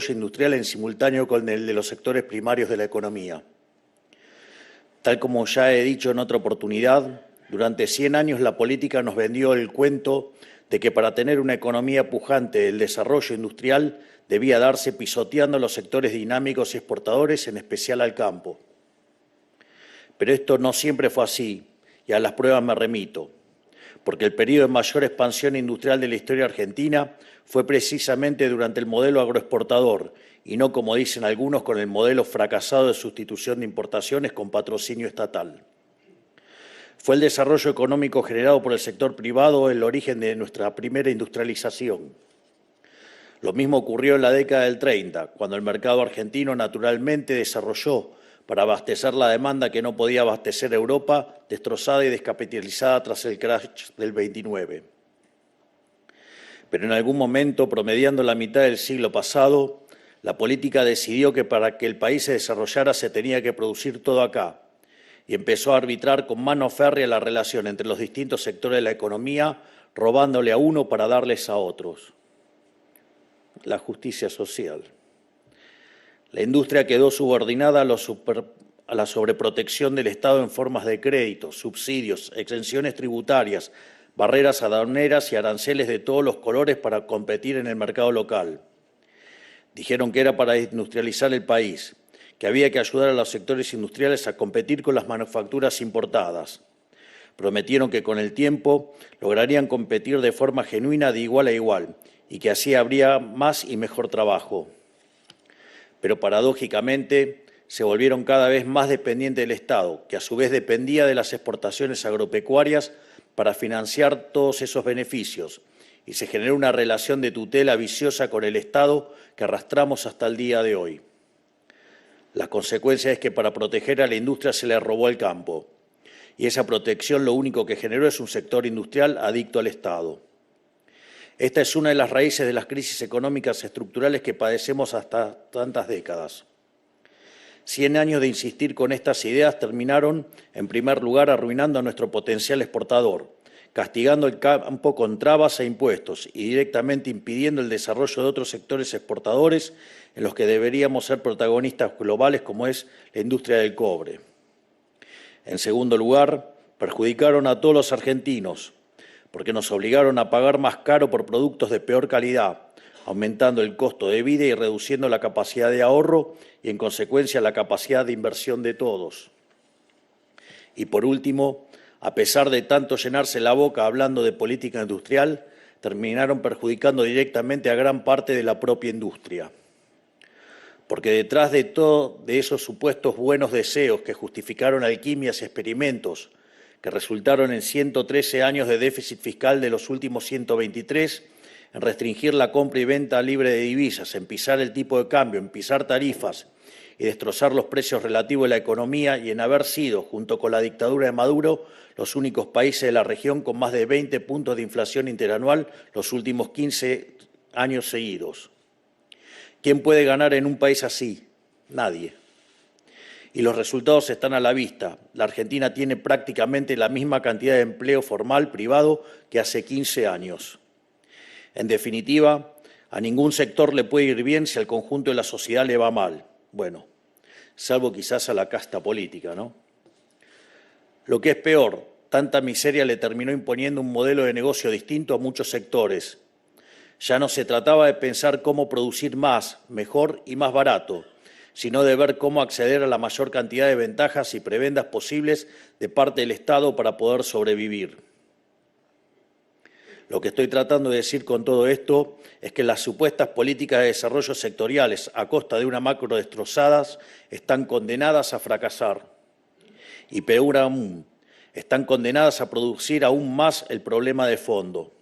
desarrollo industrial en simultáneo con el de los sectores primarios de la economía. Tal como ya he dicho en otra oportunidad, durante 100 años la política nos vendió el cuento de que para tener una economía pujante el desarrollo industrial debía darse pisoteando los sectores dinámicos y exportadores, en especial al campo. Pero esto no siempre fue así, y a las pruebas me remito, porque el periodo de mayor expansión industrial de la historia argentina fue precisamente durante el modelo agroexportador, y no, como dicen algunos, con el modelo fracasado de sustitución de importaciones con patrocinio estatal. Fue el desarrollo económico generado por el sector privado el origen de nuestra primera industrialización. Lo mismo ocurrió en la década del 30, cuando el mercado argentino naturalmente desarrolló para abastecer la demanda que no podía abastecer Europa, destrozada y descapitalizada tras el crash del 29. Pero en algún momento, promediando la mitad del siglo pasado, la política decidió que para que el país se desarrollara se tenía que producir todo acá, y empezó a arbitrar con mano férrea la relación entre los distintos sectores de la economía, robándole a uno para darles a otros. La justicia social. La industria quedó subordinada a la sobreprotección del Estado en formas de créditos, subsidios, exenciones tributarias, barreras aduaneras y aranceles de todos los colores para competir en el mercado local. Dijeron que era para industrializar el país, que había que ayudar a los sectores industriales a competir con las manufacturas importadas. Prometieron que con el tiempo lograrían competir de forma genuina de igual a igual y que así habría más y mejor trabajo. Pero paradójicamente se volvieron cada vez más dependientes del Estado, que a su vez dependía de las exportaciones agropecuarias para financiar todos esos beneficios, y se generó una relación de tutela viciosa con el Estado que arrastramos hasta el día de hoy. La consecuencia es que para proteger a la industria se le robó el campo, y esa protección lo único que generó es un sector industrial adicto al Estado. Esta es una de las raíces de las crisis económicas estructurales que padecemos hasta tantas décadas. 100 años de insistir con estas ideas terminaron, en primer lugar, arruinando a nuestro potencial exportador, castigando el campo con trabas e impuestos y directamente impidiendo el desarrollo de otros sectores exportadores en los que deberíamos ser protagonistas globales, como es la industria del cobre. En segundo lugar, perjudicaron a todos los argentinos, porque nos obligaron a pagar más caro por productos de peor calidad, aumentando el costo de vida y reduciendo la capacidad de ahorro y, en consecuencia, la capacidad de inversión de todos. Y, por último, a pesar de tanto llenarse la boca hablando de política industrial, terminaron perjudicando directamente a gran parte de la propia industria. Porque detrás de esos supuestos buenos deseos que justificaron alquimias y experimentos, que resultaron en 113 años de déficit fiscal de los últimos 123, en restringir la compra y venta libre de divisas, en pisar el tipo de cambio, en pisar tarifas y destrozar los precios relativos de la economía, y en haber sido, junto con la dictadura de Maduro, los únicos países de la región con más de 20 puntos de inflación interanual los últimos 15 años seguidos. ¿Quién puede ganar en un país así? Nadie. Y los resultados están a la vista. La Argentina tiene prácticamente la misma cantidad de empleo formal privado que hace 15 años. En definitiva, a ningún sector le puede ir bien si al conjunto de la sociedad le va mal. Bueno, salvo quizás a la casta política, ¿no? Lo que es peor, tanta miseria le terminó imponiendo un modelo de negocio distinto a muchos sectores. Ya no se trataba de pensar cómo producir más, mejor y más barato, sino de ver cómo acceder a la mayor cantidad de ventajas y prebendas posibles de parte del Estado para poder sobrevivir. Lo que estoy tratando de decir con todo esto es que las supuestas políticas de desarrollo sectoriales a costa de una macro destrozadas están condenadas a fracasar. Y peor aún, están condenadas a producir aún más el problema de fondo.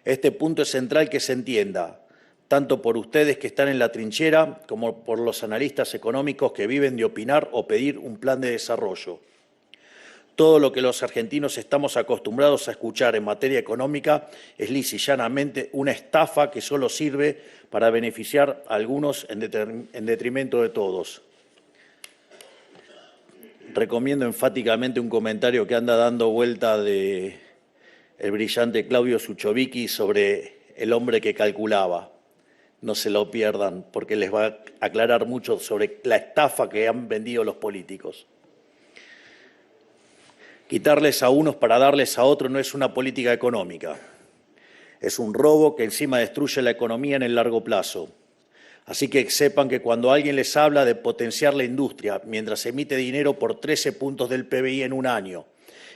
Este punto es central que se entienda, tanto por ustedes que están en la trinchera como por los analistas económicos que viven de opinar o pedir un plan de desarrollo. Todo lo que los argentinos estamos acostumbrados a escuchar en materia económica es lisa y llanamente una estafa que solo sirve para beneficiar a algunos en detrimento de todos. Recomiendo enfáticamente un comentario que anda dando vuelta de el brillante Claudio Suchovicki sobre el hombre que calculaba. no se lo pierdan, porque les va a aclarar mucho sobre la estafa que han vendido los políticos. Quitarles a unos para darles a otros no es una política económica. Es un robo que encima destruye la economía en el largo plazo. Así que sepan que cuando alguien les habla de potenciar la industria, mientras emite dinero por 13 puntos del PBI en un año,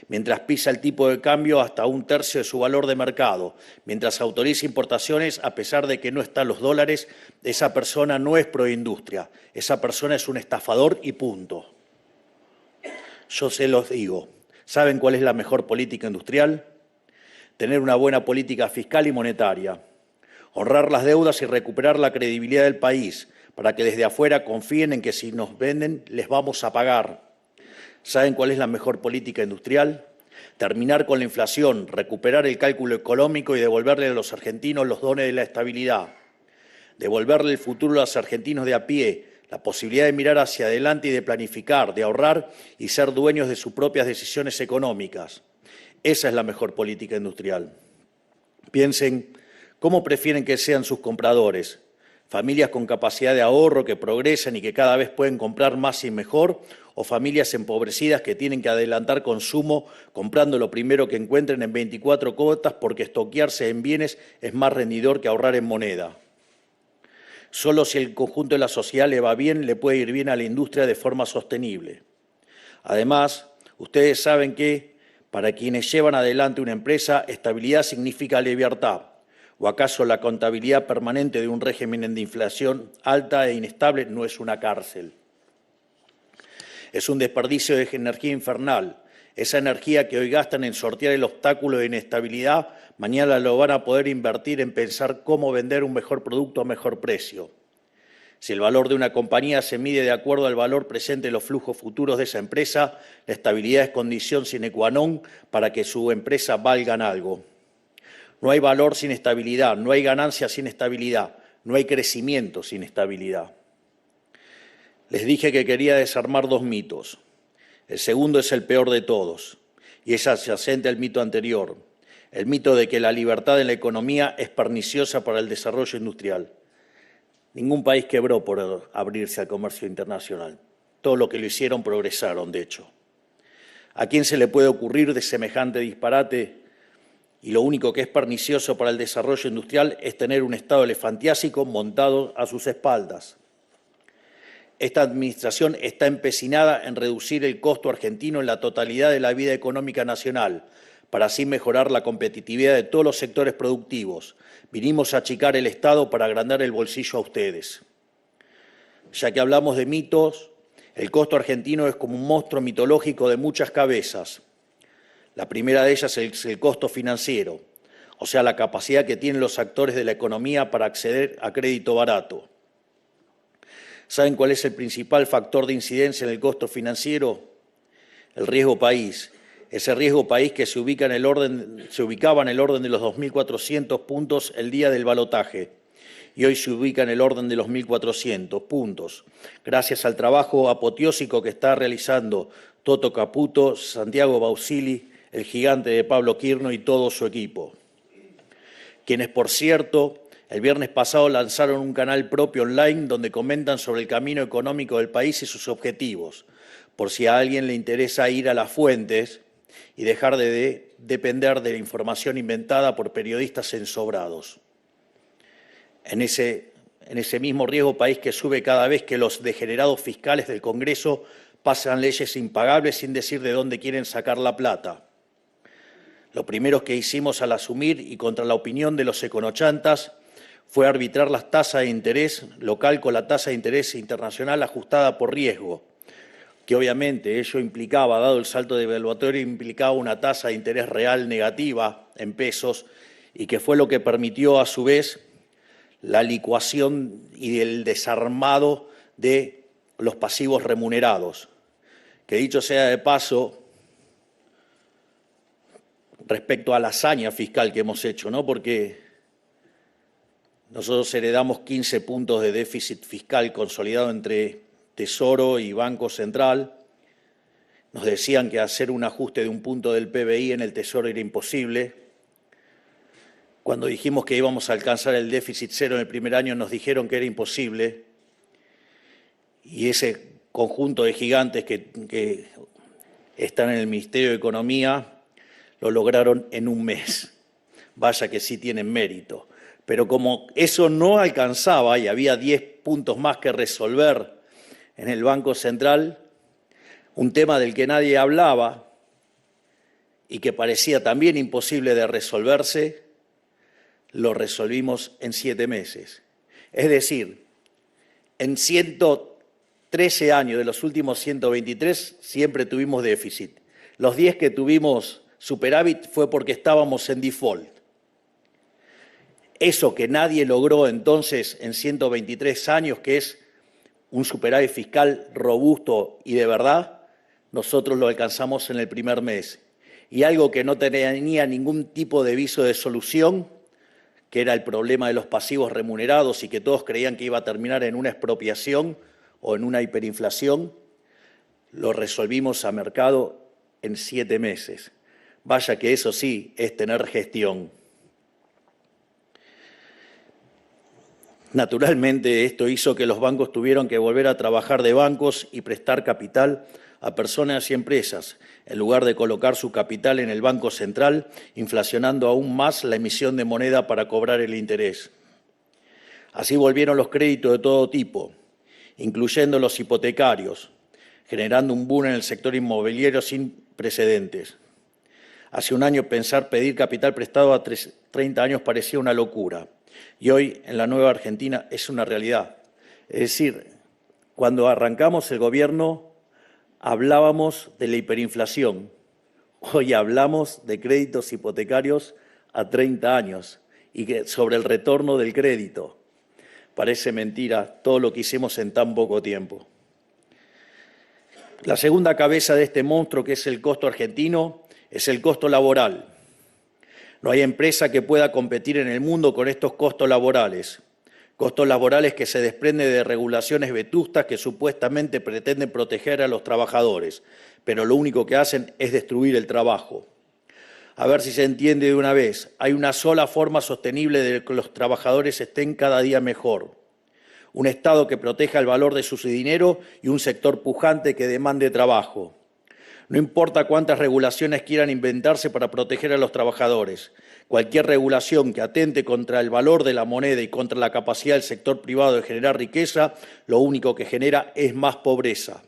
mientras pisa el tipo de cambio hasta 1/3 de su valor de mercado, mientras autoriza importaciones a pesar de que no están los dólares, esa persona no es proindustria, esa persona es un estafador y punto. Yo se los digo, ¿saben cuál es la mejor política industrial? Tener una buena política fiscal y monetaria, honrar las deudas y recuperar la credibilidad del país para que desde afuera confíen en que si nos venden les vamos a pagar. ¿Saben cuál es la mejor política industrial? Terminar con la inflación, recuperar el cálculo económico y devolverle a los argentinos los dones de la estabilidad. Devolverle el futuro a los argentinos de a pie, la posibilidad de mirar hacia adelante y de planificar, de ahorrar y ser dueños de sus propias decisiones económicas. Esa es la mejor política industrial. Piensen, ¿cómo prefieren que sean sus compradores? ¿Familias con capacidad de ahorro que progresan y que cada vez pueden comprar más y mejor? ¿O familias empobrecidas que tienen que adelantar consumo comprando lo primero que encuentren en 24 cuotas porque estoquearse en bienes es más rendidor que ahorrar en moneda? Solo si el conjunto de la sociedad le va bien, le puede ir bien a la industria de forma sostenible. Además, ustedes saben que para quienes llevan adelante una empresa, estabilidad significa libertad. ¿O acaso la contabilidad permanente de un régimen de inflación alta e inestable no es una cárcel? Es un desperdicio de energía infernal. Esa energía que hoy gastan en sortear el obstáculo de inestabilidad, mañana lo van a poder invertir en pensar cómo vender un mejor producto a mejor precio. Si el valor de una compañía se mide de acuerdo al valor presente de los flujos futuros de esa empresa, la estabilidad es condición sine qua non para que su empresa valga algo. No hay valor sin estabilidad, no hay ganancia sin estabilidad, no hay crecimiento sin estabilidad. Les dije que quería desarmar 2 mitos. El segundo es el peor de todos y es adyacente al mito anterior, el mito de que la libertad en la economía es perniciosa para el desarrollo industrial. Ningún país quebró por abrirse al comercio internacional. Todo lo que lo hicieron progresaron, de hecho. ¿A quién se le puede ocurrir de semejante disparate? Y lo único que es pernicioso para el desarrollo industrial es tener un Estado elefantiásico montado a sus espaldas. Esta administración está empecinada en reducir el costo argentino en la totalidad de la vida económica nacional, para así mejorar la competitividad de todos los sectores productivos. Vinimos a achicar el Estado para agrandar el bolsillo a ustedes. Ya que hablamos de mitos, el costo argentino es como un monstruo mitológico de muchas cabezas. La primera de ellas es el costo financiero, o sea, la capacidad que tienen los actores de la economía para acceder a crédito barato. ¿Saben cuál es el principal factor de incidencia en el costo financiero? El riesgo país. Ese riesgo país que se ubicaba en el orden de los 2.400 puntos el día del balotaje y hoy se ubica en el orden de los 1.400 puntos, gracias al trabajo apoteósico que está realizando Toto Caputo, Santiago Bausili, el gigante de Pablo Quirno y todo su equipo. Quienes, por cierto, el viernes pasado lanzaron un canal propio online donde comentan sobre el camino económico del país y sus objetivos, por si a alguien le interesa ir a las fuentes y dejar de depender de la información inventada por periodistas ensobrados. En ese mismo riesgo país que sube cada vez que los degenerados fiscales del Congreso pasan leyes impagables sin decir de dónde quieren sacar la plata. Lo primero que hicimos al asumir y contra la opinión de los econochantas fue arbitrar las tasas de interés local con la tasa de interés internacional ajustada por riesgo, que obviamente ello implicaba, dado el salto devaluatorio, implicaba una tasa de interés real negativa en pesos y que fue lo que permitió a su vez la licuación y el desarmado de los pasivos remunerados, que dicho sea de paso, respecto a la hazaña fiscal que hemos hecho, ¿no? Porque nosotros heredamos 15 puntos de déficit fiscal consolidado entre Tesoro y Banco Central. Nos decían que hacer un ajuste de 1 punto del PBI en el Tesoro era imposible. Cuando dijimos que íbamos a alcanzar el déficit cero en el primer año, nos dijeron que era imposible, y ese conjunto de gigantes que están en el Ministerio de Economía lo lograron en un mes. Vaya que sí tienen mérito. Pero como eso no alcanzaba y había 10 puntos más que resolver en el Banco Central, un tema del que nadie hablaba y que parecía también imposible de resolverse, lo resolvimos en 7 meses. Es decir, en 113 años de los últimos 123 siempre tuvimos déficit. Los 10 que tuvimos superávit fue porque estábamos en default. Eso que nadie logró entonces en 123 años, que es un superávit fiscal robusto y de verdad, nosotros lo alcanzamos en el primer mes. Y algo que no tenía ningún tipo de viso de solución, que era el problema de los pasivos remunerados y que todos creían que iba a terminar en una expropiación o en una hiperinflación, lo resolvimos a mercado en 7 meses. Vaya que eso sí es tener gestión. Naturalmente, esto hizo que los bancos tuvieran que volver a trabajar de bancos y prestar capital a personas y empresas, en lugar de colocar su capital en el Banco Central, inflacionando aún más la emisión de moneda para cobrar el interés. Así volvieron los créditos de todo tipo, incluyendo los hipotecarios, generando un boom en el sector inmobiliario sin precedentes. Hace un año pensar pedir capital prestado a 30 años parecía una locura. Y hoy, en la nueva Argentina, es una realidad. Es decir, cuando arrancamos el gobierno, hablábamos de la hiperinflación. Hoy hablamos de créditos hipotecarios a 30 años y sobre el retorno del crédito. Parece mentira todo lo que hicimos en tan poco tiempo. La segunda cabeza de este monstruo, que es el costo argentino, es el costo laboral. No hay empresa que pueda competir en el mundo con estos costos laborales que se desprenden de regulaciones vetustas que supuestamente pretenden proteger a los trabajadores, pero lo único que hacen es destruir el trabajo. A ver si se entiende de una vez, hay una sola forma sostenible de que los trabajadores estén cada día mejor. Un Estado que proteja el valor de su dinero y un sector pujante que demande trabajo. No importa cuántas regulaciones quieran inventarse para proteger a los trabajadores. Cualquier regulación que atente contra el valor de la moneda y contra la capacidad del sector privado de generar riqueza, lo único que genera es más pobreza.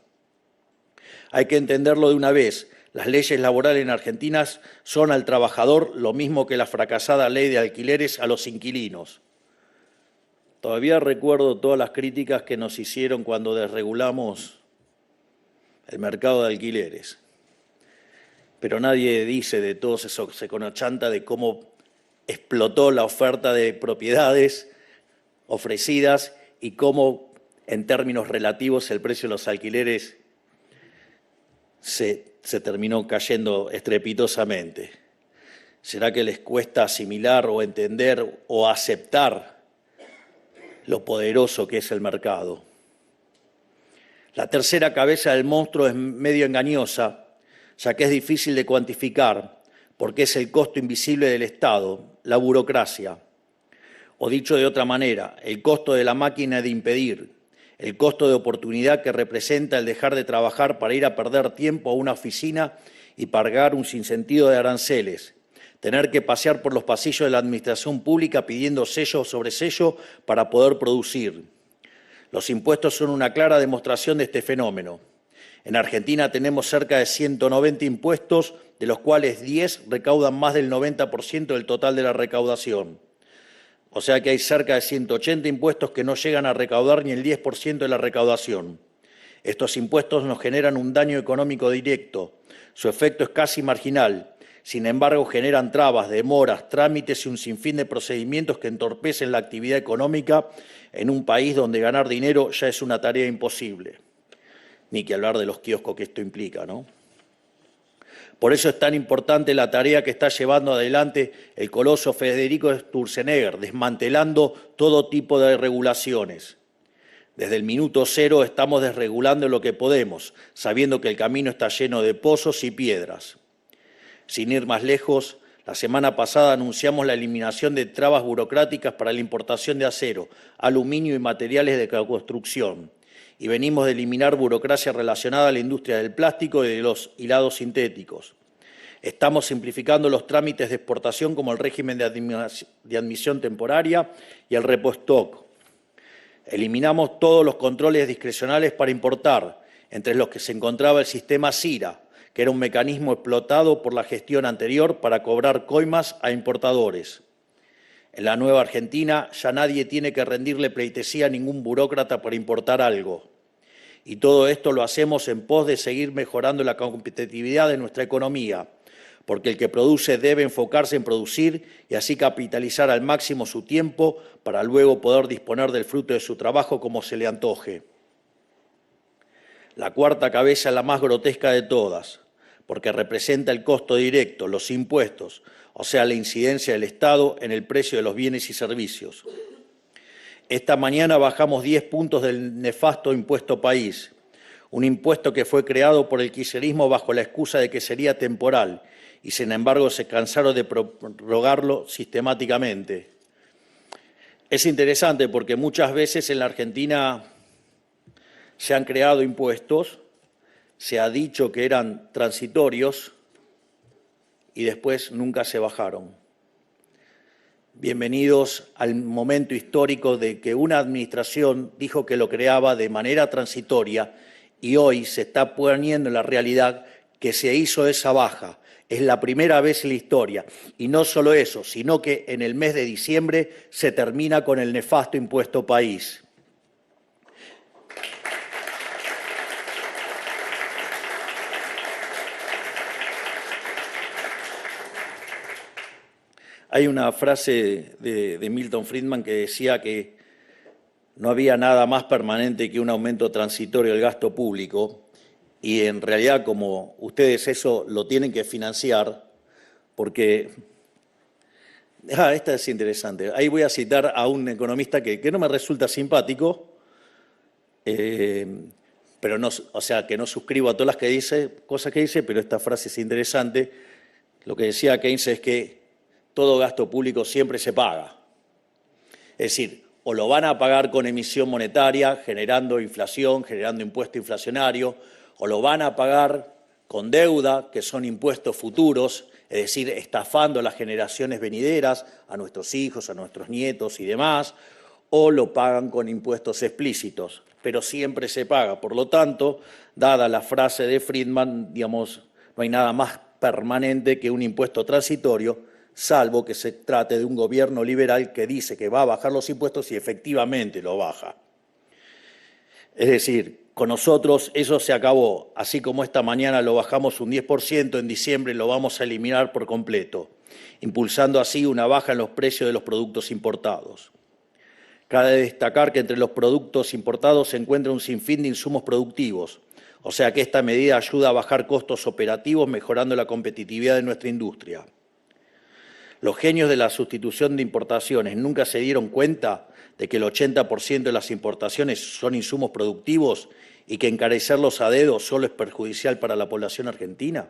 Hay que entenderlo de una vez. Las leyes laborales en Argentina son al trabajador lo mismo que la fracasada ley de alquileres a los inquilinos. Todavía recuerdo todas las críticas que nos hicieron cuando desregulamos el mercado de alquileres. Pero nadie dice de todos esos, se conachanta de cómo explotó la oferta de propiedades ofrecidas y cómo, en términos relativos, el precio de los alquileres se terminó cayendo estrepitosamente. ¿Será que les cuesta asimilar o entender o aceptar lo poderoso que es el mercado? La tercera cabeza del monstruo es medio engañosa, ya que es difícil de cuantificar, porque es el costo invisible del Estado, la burocracia. O dicho de otra manera, el costo de la máquina de impedir, el costo de oportunidad que representa el dejar de trabajar para ir a perder tiempo a una oficina y pagar un sinsentido de aranceles, tener que pasear por los pasillos de la administración pública pidiendo sello sobre sello para poder producir. Los impuestos son una clara demostración de este fenómeno. En Argentina tenemos cerca de 190 impuestos, de los cuales 10 recaudan más del 90% del total de la recaudación. O sea que hay cerca de 180 impuestos que no llegan a recaudar ni el 10% de la recaudación. Estos impuestos nos generan un daño económico directo. Su efecto es casi marginal. Sin embargo, generan trabas, demoras, trámites y un sinfín de procedimientos que entorpecen la actividad económica en un país donde ganar dinero ya es una tarea imposible. Ni que hablar de los kioscos que esto implica, ¿no? Por eso es tan importante la tarea que está llevando adelante el coloso Federico Sturzenegger, desmantelando todo tipo de regulaciones. Desde el minuto cero estamos desregulando lo que podemos, sabiendo que el camino está lleno de pozos y piedras. Sin ir más lejos, La semana pasada anunciamos la eliminación de trabas burocráticas para la importación de acero, aluminio y materiales de construcción. Y venimos de eliminar burocracia relacionada a la industria del plástico y de los hilados sintéticos. Estamos simplificando los trámites de exportación como el régimen de admisión temporaria y el repostock. Eliminamos todos los controles discrecionales para importar, entre los que se encontraba el sistema CIRA, que era un mecanismo explotado por la gestión anterior para cobrar coimas a importadores. En la nueva Argentina ya nadie tiene que rendirle pleitesía a ningún burócrata para importar algo. Y todo esto lo hacemos en pos de seguir mejorando la competitividad de nuestra economía, porque el que produce debe enfocarse en producir y así capitalizar al máximo su tiempo para luego poder disponer del fruto de su trabajo como se le antoje. La cuarta cabeza es la más grotesca de todas, porque representa el costo directo, los impuestos, o sea, la incidencia del Estado en el precio de los bienes y servicios. Esta mañana bajamos 10 puntos del nefasto impuesto país, un impuesto que fue creado por el kirchnerismo bajo la excusa de que sería temporal y, sin embargo, se cansaron de prorrogarlo sistemáticamente. Es interesante porque muchas veces en la Argentina se han creado impuestos, se ha dicho que eran transitorios y después nunca se bajaron. Bienvenidos al momento histórico de que una administración dijo que lo creaba de manera transitoria y hoy se está poniendo en la realidad que se hizo esa baja. Es la primera vez en la historia. Y no solo eso, sino que en el mes de diciembre se termina con el nefasto impuesto país. Hay una frase de Milton Friedman que decía que no había nada más permanente que un aumento transitorio del gasto público y en realidad como ustedes eso lo tienen que financiar porque... esta es interesante. Ahí voy a citar a un economista que no me resulta simpático, pero no, o sea, que no suscribo a todas las cosas que dice, pero esta frase es interesante. Lo que decía Keynes es que todo gasto público siempre se paga. Es decir, o lo van a pagar con emisión monetaria, generando inflación, generando impuesto inflacionario, o lo van a pagar con deuda, que son impuestos futuros, es decir, estafando a las generaciones venideras, a nuestros hijos, a nuestros nietos y demás, o lo pagan con impuestos explícitos, pero siempre se paga. Por lo tanto, dada la frase de Friedman, digamos, no hay nada más permanente que un impuesto transitorio, salvo que se trate de un gobierno liberal que dice que va a bajar los impuestos y efectivamente lo baja. Es decir, con nosotros eso se acabó, así como esta mañana lo bajamos un 10%, en diciembre lo vamos a eliminar por completo, impulsando así una baja en los precios de los productos importados. Cabe destacar que entre los productos importados se encuentra un sinfín de insumos productivos, o sea que esta medida ayuda a bajar costos operativos, mejorando la competitividad de nuestra industria. Los genios de la sustitución de importaciones nunca se dieron cuenta de que el 80% de las importaciones son insumos productivos y que encarecerlos a dedo solo es perjudicial para la población argentina.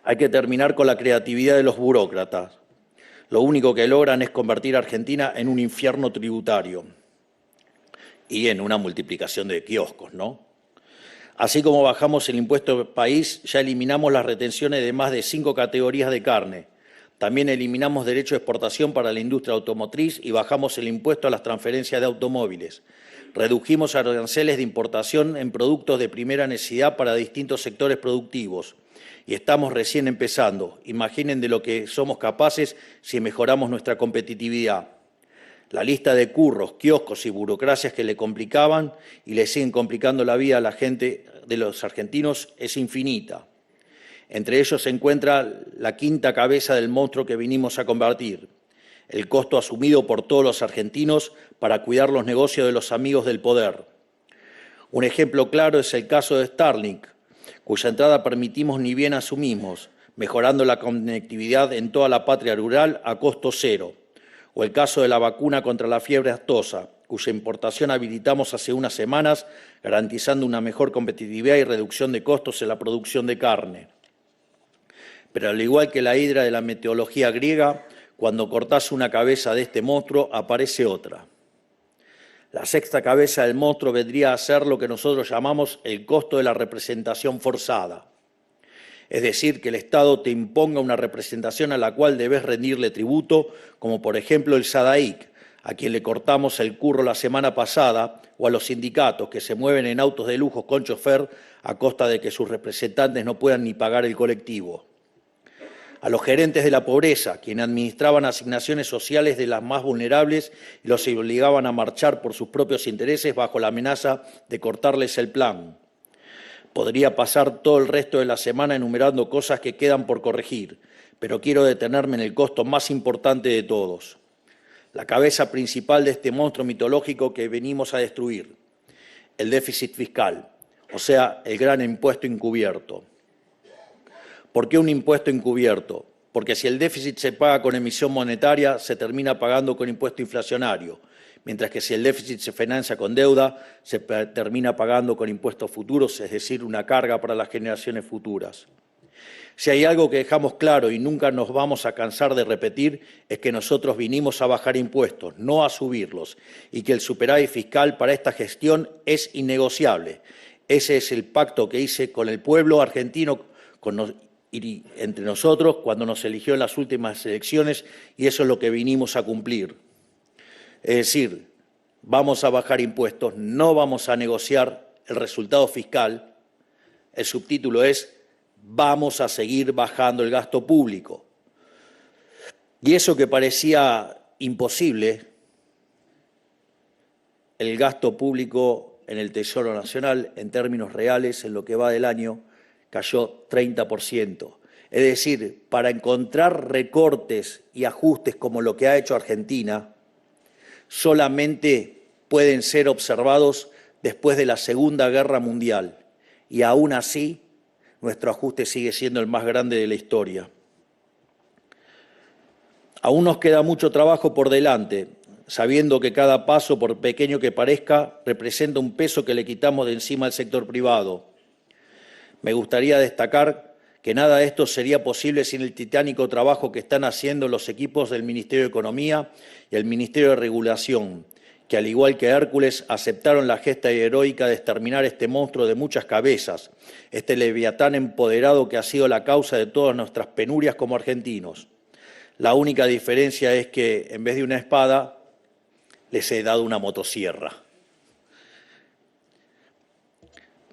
Hay que terminar con la creatividad de los burócratas. Lo único que logran es convertir a Argentina en un infierno tributario y en una multiplicación de kioscos, ¿no? Así como bajamos el impuesto país, ya eliminamos las retenciones de más de 5 categorías de carne. También eliminamos derecho de exportación para la industria automotriz y bajamos el impuesto a las transferencias de automóviles. Redujimos aranceles de importación en productos de primera necesidad para distintos sectores productivos. Y estamos recién empezando. Imaginen de lo que somos capaces si mejoramos nuestra competitividad. La lista de curros, kioscos y burocracias que le complicaban y le siguen complicando la vida a la gente de los argentinos es infinita. Entre ellos se encuentra la quinta cabeza del monstruo que vinimos a combatir, el costo asumido por todos los argentinos para cuidar los negocios de los amigos del poder. Un ejemplo claro es el caso de Starlink, cuya entrada permitimos ni bien asumimos, mejorando la conectividad en toda la patria rural a costo cero. O el caso de la vacuna contra la fiebre aftosa, cuya importación habilitamos hace unas semanas, garantizando una mejor competitividad y reducción de costos en la producción de carne. Pero al igual que la hidra de la mitología griega, cuando cortás una cabeza de este monstruo, aparece otra. La sexta cabeza del monstruo vendría a ser lo que nosotros llamamos el costo de la representación forzada. Es decir, que el Estado te imponga una representación a la cual debes rendirle tributo, como por ejemplo el SADAIC, a quien le cortamos el curro la semana pasada, o a los sindicatos que se mueven en autos de lujo con chofer a costa de que sus representantes no puedan ni pagar el colectivo. A los gerentes de la pobreza, quienes administraban asignaciones sociales de las más vulnerables y los obligaban a marchar por sus propios intereses bajo la amenaza de cortarles el plan. Podría pasar todo el resto de la semana enumerando cosas que quedan por corregir, pero quiero detenerme en el costo más importante de todos, la cabeza principal de este monstruo mitológico que venimos a destruir, el déficit fiscal, o sea, el gran impuesto encubierto. ¿Por qué un impuesto encubierto? Porque si el déficit se paga con emisión monetaria, se termina pagando con impuesto inflacionario, mientras que si el déficit se financia con deuda, se termina pagando con impuestos futuros, es decir, una carga para las generaciones futuras. Si hay algo que dejamos claro y nunca nos vamos a cansar de repetir, es que nosotros vinimos a bajar impuestos, no a subirlos, y que el superávit fiscal para esta gestión es innegociable. Ese es el pacto que hice con el pueblo argentino, y entre nosotros cuando nos eligió en las últimas elecciones, y eso es lo que vinimos a cumplir. Es decir, vamos a bajar impuestos, no vamos a negociar el resultado fiscal. El subtítulo es: vamos a seguir bajando el gasto público. Y eso que parecía imposible, el gasto público en el Tesoro Nacional, en términos reales, en lo que va del año, cayó 30%. Es decir, para encontrar recortes y ajustes como lo que ha hecho Argentina, solamente pueden ser observados después de la Segunda Guerra Mundial. Y aún así, nuestro ajuste sigue siendo el más grande de la historia. Aún nos queda mucho trabajo por delante, sabiendo que cada paso, por pequeño que parezca, representa un peso que le quitamos de encima al sector privado. Me gustaría destacar que nada de esto sería posible sin el titánico trabajo que están haciendo los equipos del Ministerio de Economía y el Ministerio de Regulación, que al igual que Hércules aceptaron la gesta heroica de exterminar este monstruo de muchas cabezas, este leviatán empoderado que ha sido la causa de todas nuestras penurias como argentinos. La única diferencia es que en vez de una espada les he dado una motosierra.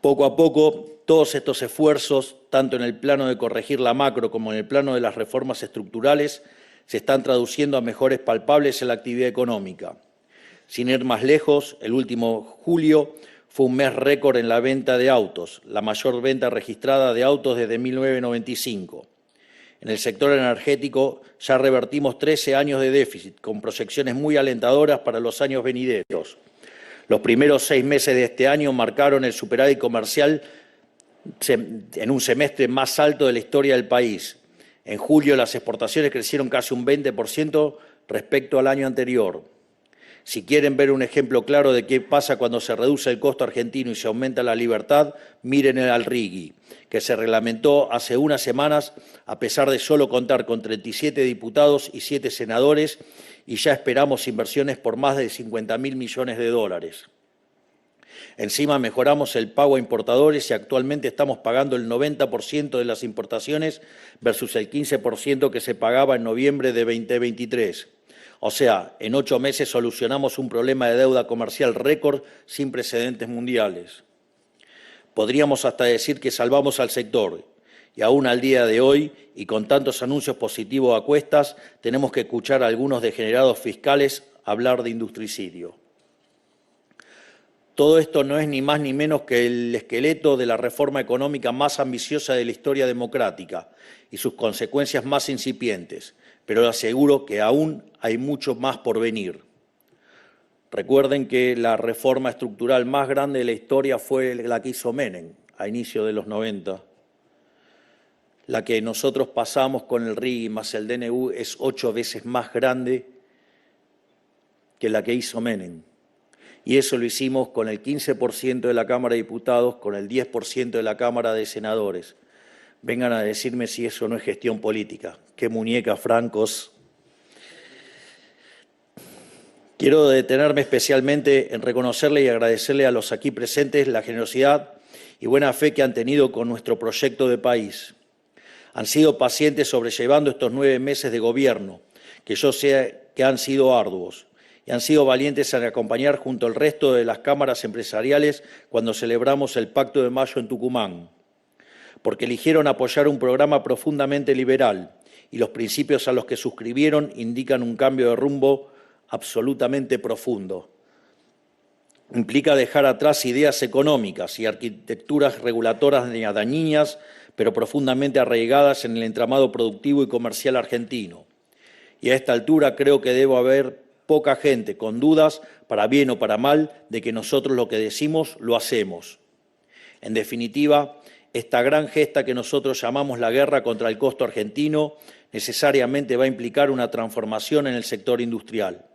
Poco a poco, todos estos esfuerzos, tanto en el plano de corregir la macro como en el plano de las reformas estructurales, se están traduciendo a mejores palpables en la actividad económica. Sin ir más lejos, el último julio fue un mes récord en la venta de autos, la mayor venta registrada de autos desde 1995. En el sector energético ya revertimos 13 años de déficit, con proyecciones muy alentadoras para los años venideros. Los primeros 6 meses de este año marcaron el superávit comercial en un semestre más alto de la historia del país. En julio las exportaciones crecieron casi un 20% respecto al año anterior. Si quieren ver un ejemplo claro de qué pasa cuando se reduce el costo argentino y se aumenta la libertad, miren al RIGI, que se reglamentó hace unas semanas a pesar de solo contar con 37 diputados y 7 senadores, y ya esperamos inversiones por más de 50.000 millones de dólares. Encima mejoramos el pago a importadores y actualmente estamos pagando el 90% de las importaciones versus el 15% que se pagaba en noviembre de 2023. O sea, en 8 meses solucionamos un problema de deuda comercial récord sin precedentes mundiales. Podríamos hasta decir que salvamos al sector, y aún al día de hoy, y con tantos anuncios positivos a cuestas, tenemos que escuchar a algunos degenerados fiscales hablar de industricidio. Todo esto no es ni más ni menos que el esqueleto de la reforma económica más ambiciosa de la historia democrática y sus consecuencias más incipientes, pero aseguro que aún hay mucho más por venir. Recuerden que la reforma estructural más grande de la historia fue la que hizo Menem a inicio de los 90. La que nosotros pasamos con el RIGI más el DNU es 8 veces más grande que la que hizo Menem. Y eso lo hicimos con el 15% de la Cámara de Diputados, con el 10% de la Cámara de Senadores. vengan a decirme si eso no es gestión política. ¡Qué muñeca, francos! Quiero detenerme especialmente en reconocerle y agradecerle a los aquí presentes la generosidad y buena fe que han tenido con nuestro proyecto de país. Han sido pacientes sobrellevando estos 9 meses de gobierno, que yo sé que han sido arduos, y han sido valientes en acompañar junto al resto de las cámaras empresariales cuando celebramos el Pacto de Mayo en Tucumán, porque eligieron apoyar un programa profundamente liberal y los principios a los que suscribieron indican un cambio de rumbo absolutamente profundo. Implica dejar atrás ideas económicas y arquitecturas regulatoras dañinas, pero profundamente arraigadas en el entramado productivo y comercial argentino. Y a esta altura creo que debe haber poca gente con dudas, para bien o para mal, de que nosotros lo que decimos lo hacemos. En definitiva, esta gran gesta que nosotros llamamos la guerra contra el costo argentino necesariamente va a implicar una transformación en el sector industrial.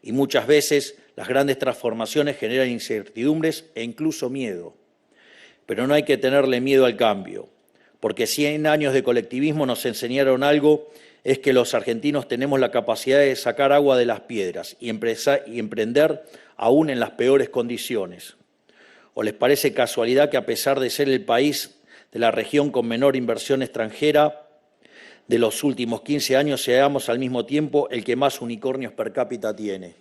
Y muchas veces las grandes transformaciones generan incertidumbres e incluso miedo. Pero no hay que tenerle miedo al cambio, porque 100 años de colectivismo nos enseñaron algo, es que los argentinos tenemos la capacidad de sacar agua de las piedras y emprender aún en las peores condiciones. ¿O les parece casualidad que a pesar de ser el país de la región con menor inversión extranjera de los últimos 15 años, seamos al mismo tiempo el que más unicornios per cápita tiene?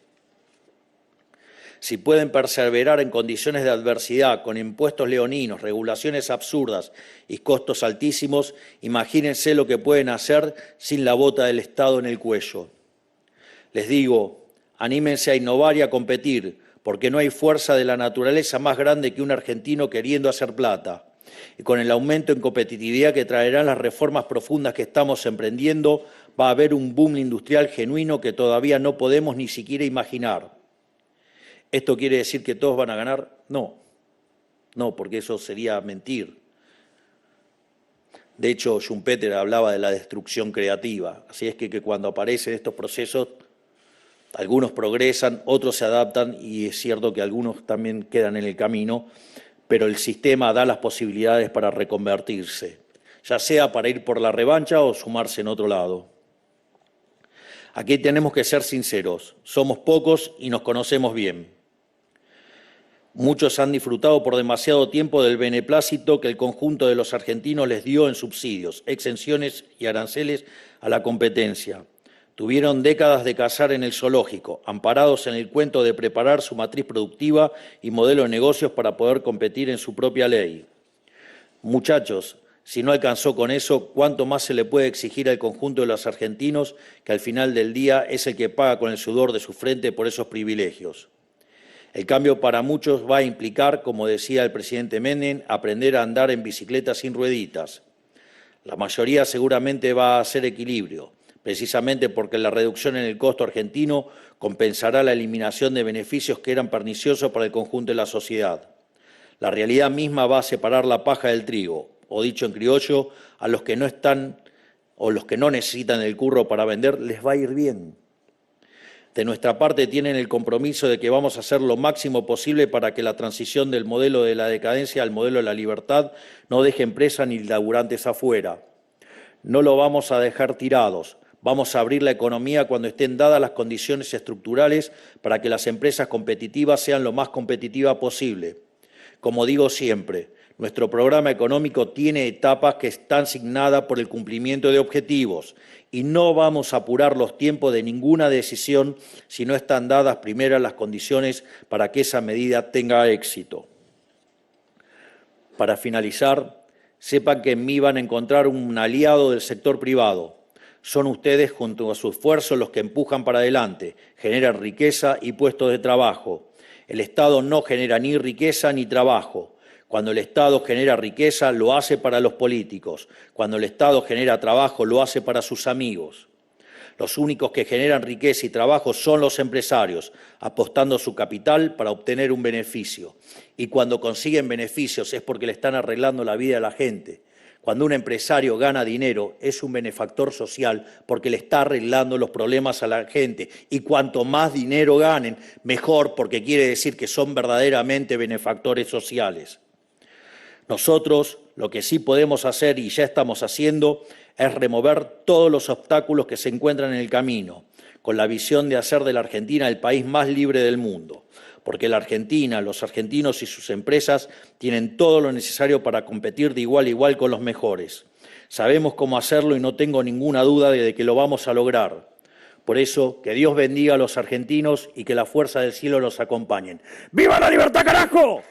Si pueden perseverar en condiciones de adversidad, con impuestos leoninos, regulaciones absurdas y costos altísimos, imagínense lo que pueden hacer sin la bota del Estado en el cuello. Les digo, anímense a innovar y a competir, porque no hay fuerza de la naturaleza más grande que un argentino queriendo hacer plata. Y con el aumento en competitividad que traerán las reformas profundas que estamos emprendiendo, va a haber un boom industrial genuino que todavía no podemos ni siquiera imaginar. ¿Esto quiere decir que todos van a ganar? No, porque eso sería mentir. De hecho, Schumpeter hablaba de la destrucción creativa. Así es que cuando aparecen estos procesos, algunos progresan, otros se adaptan y es cierto que algunos también quedan en el camino, pero el sistema da las posibilidades para reconvertirse, ya sea para ir por la revancha o sumarse en otro lado. Aquí tenemos que ser sinceros, somos pocos y nos conocemos bien. Muchos han disfrutado por demasiado tiempo del beneplácito que el conjunto de los argentinos les dio en subsidios, exenciones y aranceles a la competencia. Tuvieron décadas de cazar en el zoológico, amparados en el cuento de preparar su matriz productiva y modelo de negocios para poder competir en su propia ley. Muchachos, si no alcanzó con eso, ¿cuánto más se le puede exigir al conjunto de los argentinos, que al final del día es el que paga con el sudor de su frente por esos privilegios? El cambio para muchos va a implicar, como decía el presidente Menem, aprender a andar en bicicleta sin rueditas. La mayoría seguramente va a hacer equilibrio, precisamente porque la reducción en el costo argentino compensará la eliminación de beneficios que eran perniciosos para el conjunto de la sociedad. La realidad misma va a separar la paja del trigo, o dicho en criollo, a los que no están o los que no necesitan el curro para vender, les va a ir bien. De nuestra parte tienen el compromiso de que vamos a hacer lo máximo posible para que la transición del modelo de la decadencia al modelo de la libertad no deje empresas ni laburantes afuera. No lo vamos a dejar tirados. Vamos a abrir la economía cuando estén dadas las condiciones estructurales para que las empresas competitivas sean lo más competitivas posible. Como digo siempre, nuestro programa económico tiene etapas que están asignadas por el cumplimiento de objetivos y no vamos a apurar los tiempos de ninguna decisión si no están dadas primero las condiciones para que esa medida tenga éxito. Para finalizar, sepan que en mí van a encontrar un aliado del sector privado. Son ustedes, junto a su esfuerzo, los que empujan para adelante, generan riqueza y puestos de trabajo. El Estado no genera ni riqueza ni trabajo. Cuando el Estado genera riqueza, lo hace para los políticos. Cuando el Estado genera trabajo, lo hace para sus amigos. Los únicos que generan riqueza y trabajo son los empresarios, apostando su capital para obtener un beneficio. Y cuando consiguen beneficios es porque le están arreglando la vida a la gente. Cuando un empresario gana dinero, es un benefactor social porque le está arreglando los problemas a la gente. Y cuanto más dinero ganen, mejor, porque quiere decir que son verdaderamente benefactores sociales. Nosotros lo que sí podemos hacer y ya estamos haciendo es remover todos los obstáculos que se encuentran en el camino, con la visión de hacer de la Argentina el país más libre del mundo, porque la Argentina, los argentinos y sus empresas tienen todo lo necesario para competir de igual a igual con los mejores. Sabemos cómo hacerlo y no tengo ninguna duda de que lo vamos a lograr. Por eso, que Dios bendiga a los argentinos y que la fuerza del cielo los acompañe. ¡Viva la libertad, carajo!